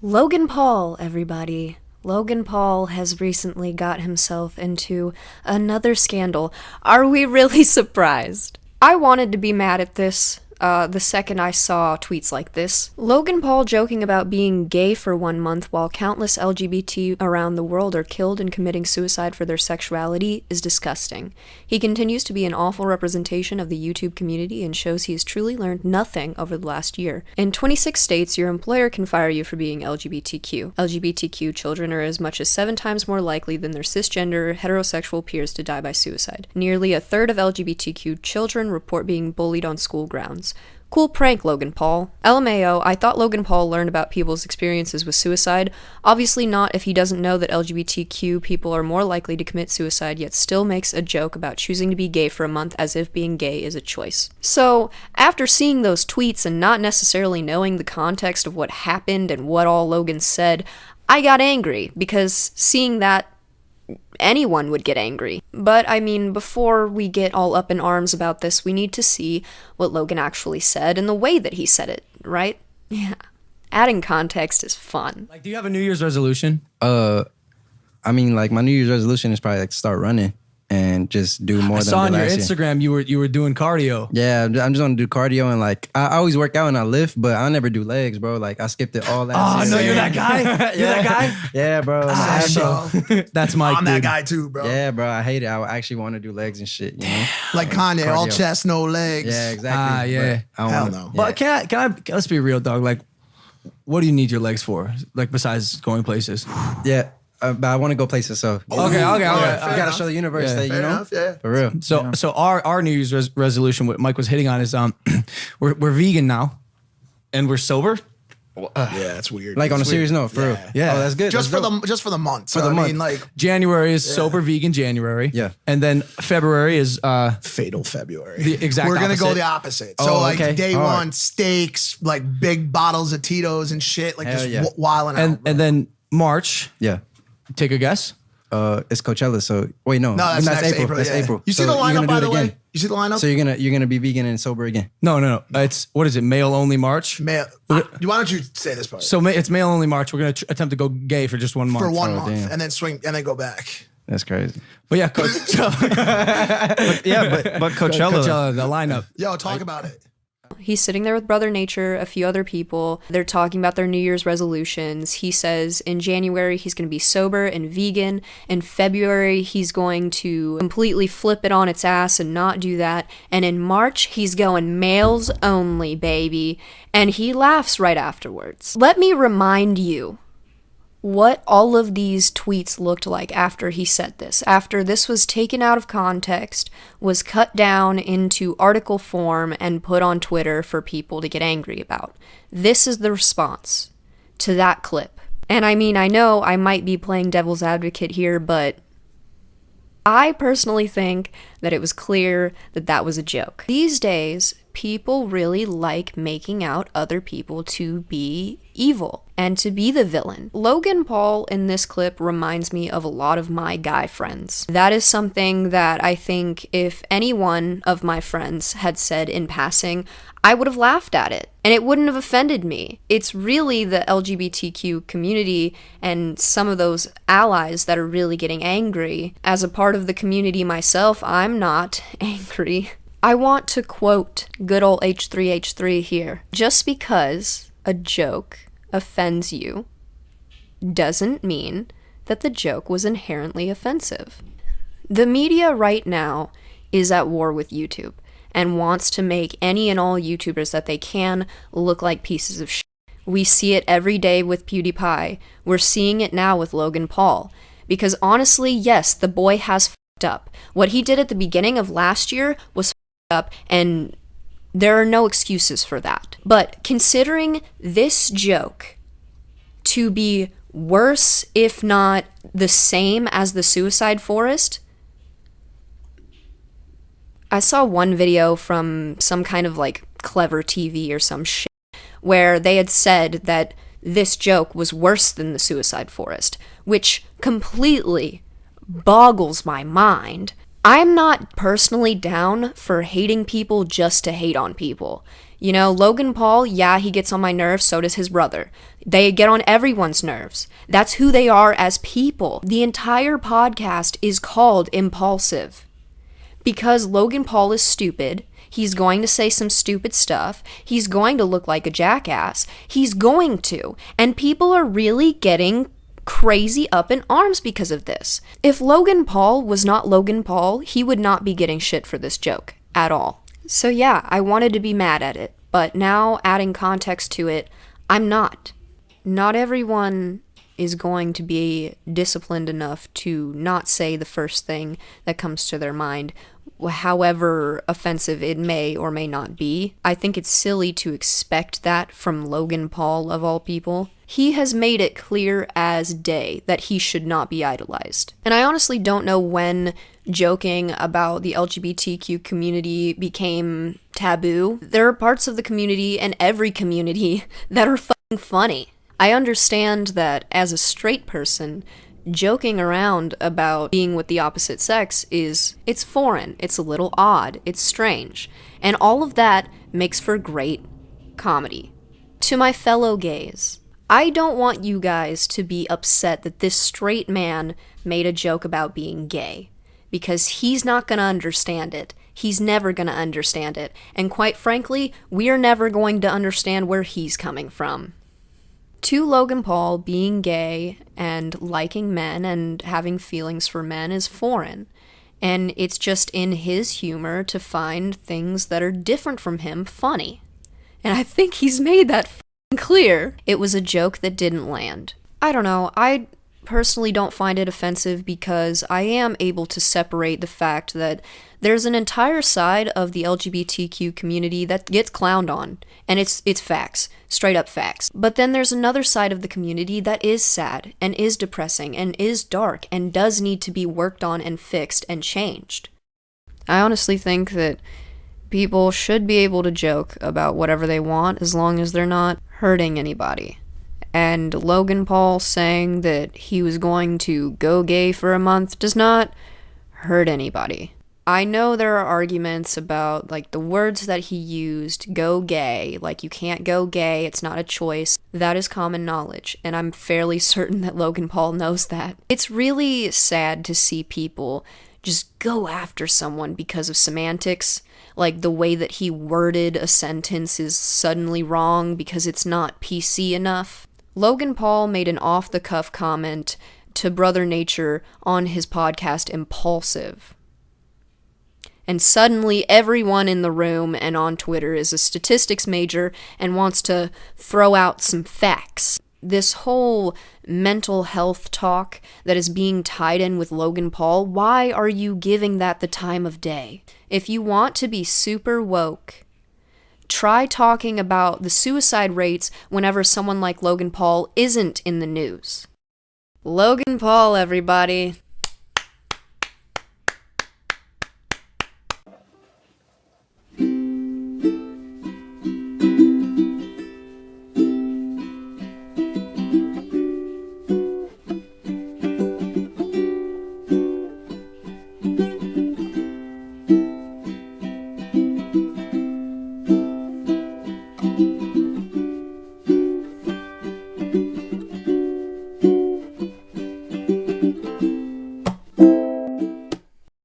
Logan Paul, everybody. Logan Paul has recently got himself into another scandal. Are we really surprised? I wanted to be mad at this the second I saw tweets like this. Logan Paul joking about being gay for 1 month while countless LGBT around the world are killed and committing suicide for their sexuality is disgusting. He continues to be an awful representation of the YouTube community and shows he has truly learned nothing over the last year. In 26 states, your employer can fire you for being LGBTQ. LGBTQ children are as much as 7 times more likely than their cisgender, heterosexual peers to die by suicide. Nearly a third of LGBTQ children report being bullied on school grounds. Cool prank, Logan Paul. LMAO, I thought Logan Paul learned about people's experiences with suicide. Obviously not if he doesn't know that LGBTQ people are more likely to commit suicide, yet still makes a joke about choosing to be gay for a month as if being gay is a choice. So, after seeing those tweets and not necessarily knowing the context of what happened and what all Logan said, I got angry, because seeing that, anyone would get angry. But, I mean, before we get all up in arms about this, we need to see what Logan actually said and the way that he said it, right? Yeah. Adding context is fun. Like, do you have a New Year's resolution? My New Year's resolution is probably start running and just do more I than saw on your last year. Instagram you were doing cardio. Yeah, I'm just gonna do cardio and I always work out and I lift, but I never do legs, bro. Like I skipped it all last year. Oh, no, you're that guy? You're that guy? Yeah, bro. That's Mike, I'm dude. that guy too, bro. Yeah, bro. I hate it. I actually want to do legs and shit, you know? Like Kanye, all Cardio. chest, no legs. Yeah, exactly. Yeah. But I don't Hell wanna- no. But can I, let's be real, dog. Like, what do you need your legs for? Like, besides going places? Yeah, but I want to go places, so. Okay. You fair gotta enough. show the universe Yeah. that, you Fair know? enough, yeah. For real. So our New Year's resolution, what Mike was hitting on is we're vegan now, and we're sober. Yeah, it's weird. Like on a It's serious weird. note, for real. Yeah. Oh, that's good. Just That's for dope. the month. So the I month. mean, like January is sober vegan January. Yeah. And then February is fatal February. The exact We're gonna go opposite. the opposite. Oh, So like okay. day All right. one, steaks, like big bottles of Tito's and shit, like Hell just yeah. wilding out. and then March. Yeah. Take a guess. It's Coachella, so wait, no. No, that's next April. That's yeah. April. You see So the you're lineup, gonna do by it the again. way? You see the lineup? So you're gonna be vegan and sober again. No. It's what is it? Male only March. Why don't you say this part? So it's male only March. We're gonna attempt to go gay for just 1 month. For one Oh, month, damn. and then swing, and then go back. That's crazy. But yeah, but Coachella, the lineup. Yo, talk about it. He's sitting there with Brother Nature, a few other people. They're talking about their New Year's resolutions. He says in January he's going to be sober and vegan. In February he's going to completely flip it on its ass and not do that. And in March he's going males only, baby. And he laughs right afterwards. Let me remind you what all of these tweets looked like after he said this. After this was taken out of context, was cut down into article form and put on Twitter for people to get angry about. This is the response to that clip. And I mean, I know I might be playing devil's advocate here, but I personally think that it was clear that that was a joke. These days, people really like making out other people to be evil and to be the villain. Logan Paul in this clip reminds me of a lot of my guy friends. That is something that I think if any one of my friends had said in passing, I would have laughed at it, and it wouldn't have offended me. It's really the LGBTQ community and some of those allies that are really getting angry. As a part of the community myself, I'm not angry. I want to quote good old H3H3 here. Just because a joke offends you doesn't mean that the joke was inherently offensive. The media right now is at war with YouTube and wants to make any and all YouTubers that they can look like pieces of shit. We see it every day with PewDiePie. We're seeing it now with Logan Paul. Because honestly, yes, the boy has f***ed up. What he did at the beginning of last year was f***ed up, and there are no excuses for that. But considering this joke to be worse, if not the same as the Suicide Forest, I saw one video from some kind of like Clever TV or some shit where they had said that this joke was worse than the Suicide Forest, which completely boggles my mind. I'm not personally down for hating people just to hate on people. You know, Logan Paul, yeah, he gets on my nerves, so does his brother. They get on everyone's nerves. That's who they are as people. The entire podcast is called Impulsive. Because Logan Paul is stupid, he's going to say some stupid stuff, he's going to look like a jackass, he's going to, and people are really getting crazy up in arms because of this. If Logan Paul was not Logan Paul, he would not be getting shit for this joke at all. So yeah, I wanted to be mad at it, but now adding context to it, I'm not. Not everyone is going to be disciplined enough to not say the first thing that comes to their mind, however offensive it may or may not be. I think it's silly to expect that from Logan Paul, of all people. He has made it clear as day that he should not be idolized. And I honestly don't know when joking about the LGBTQ community became taboo. There are parts of the community and every community that are fucking funny. I understand that as a straight person, joking around about being with the opposite sex it's foreign, it's a little odd, it's strange, and all of that makes for great comedy. To my fellow gays, I don't want you guys to be upset that this straight man made a joke about being gay, because he's not gonna understand it. He's never gonna understand it, and quite frankly, we're never going to understand where he's coming from. To Logan Paul, being gay and liking men and having feelings for men is foreign. And it's just in his humor to find things that are different from him funny. And I think he's made that clear. It was a joke that didn't land. I don't know, I personally don't find it offensive because I am able to separate the fact that there's an entire side of the LGBTQ community that gets clowned on, and it's facts, straight up facts. But then there's another side of the community that is sad, and is depressing, and is dark, and does need to be worked on and fixed and changed. I honestly think that people should be able to joke about whatever they want as long as they're not hurting anybody. And Logan Paul saying that he was going to go gay for a month does not hurt anybody. I know there are arguments about, like, the words that he used, go gay, like, you can't go gay, it's not a choice. That is common knowledge, and I'm fairly certain that Logan Paul knows that. It's really sad to see people just go after someone because of semantics, like the way that he worded a sentence is suddenly wrong because it's not PC enough. Logan Paul made an off-the-cuff comment to Brother Nature on his podcast Impulsive. And suddenly everyone in the room and on Twitter is a statistics major and wants to throw out some facts. This whole mental health talk that is being tied in with Logan Paul, why are you giving that the time of day? If you want to be super woke, try talking about the suicide rates whenever someone like Logan Paul isn't in the news. Logan Paul, everybody.